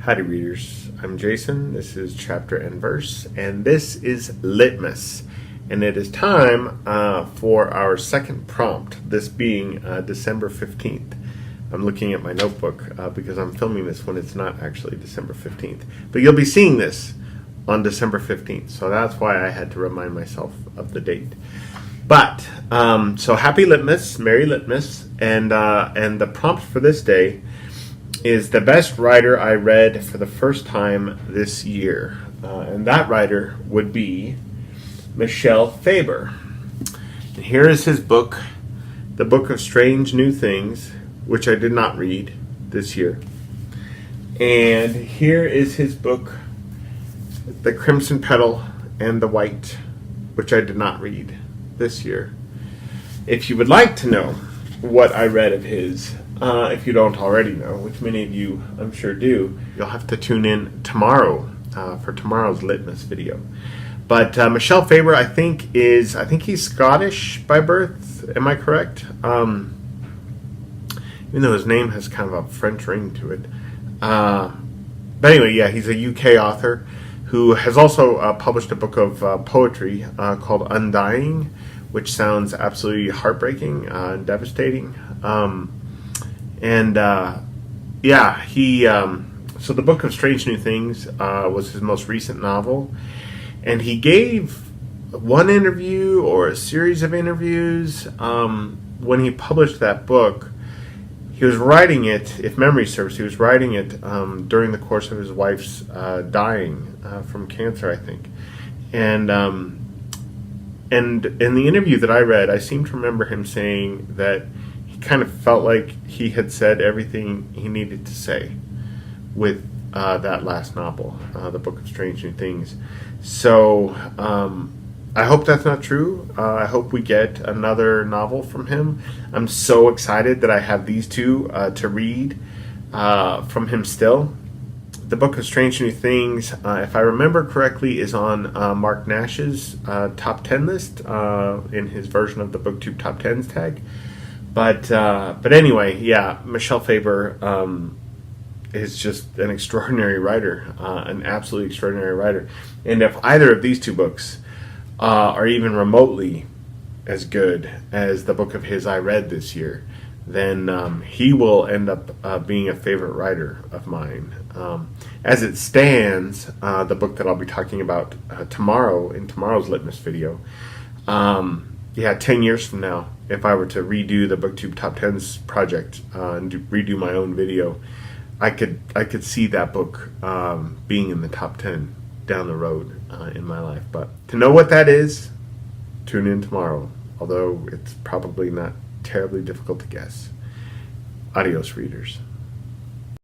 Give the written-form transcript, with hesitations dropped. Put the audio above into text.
Howdy readers, I'm Jason, this is Chapter and Verse, and this is Litmas. And it is time for our second prompt, this being December 15th. I'm looking at my notebook because I'm filming this when it's not actually December 15th. But you'll be seeing this on December 15th, so that's why I had to remind myself of the date. But, so happy Litmas, Merry Litmas, and the prompt for this day is the best writer I read for the first time this year. And that writer would be Michel Faber. And here is his book, The Book of Strange New Things, which I did not read this year. And here is his book, The Crimson Petal and the White, which I did not read this year. If you would like to know what I read of his, if you don't already know, which many of you I'm sure do, you'll have to tune in tomorrow for tomorrow's Litmus video. But Michel Faber, I think he's Scottish by birth. Am I correct? Even though his name has kind of a French ring to it. But anyway, yeah, he's a UK author who has also published a book of poetry called Undying, which sounds absolutely heartbreaking and devastating. So the Book of Strange New Things was his most recent novel, and he gave one interview or a series of interviews when he published that book. He was writing it, if memory serves, he was writing it during the course of his wife's dying from cancer, I think. And in the interview that I read, I seem to remember him saying that he kind of felt like he had said everything he needed to say with that last novel, The Book of Strange New Things. So I hope that's not true. I hope we get another novel from him. I'm so excited that I have these two to read from him still. The Book of Strange New Things, if I remember correctly, is on Mark Nash's top 10 list in his version of the BookTube Top 10s tag. But anyway, yeah, Michel Faber is just an extraordinary writer, an absolutely extraordinary writer. And if either of these two books are even remotely as good as the book of his I read this year, then he will end up being a favorite writer of mine. As it stands, the book that I'll be talking about tomorrow in tomorrow's Litmus video, 10 years from now, if I were to redo the BookTube Top 10s project and redo my own video, I could see that book being in the top 10 down the road in my life. But to know what that is, tune in tomorrow, although it's probably not terribly difficult to guess. Adios, readers.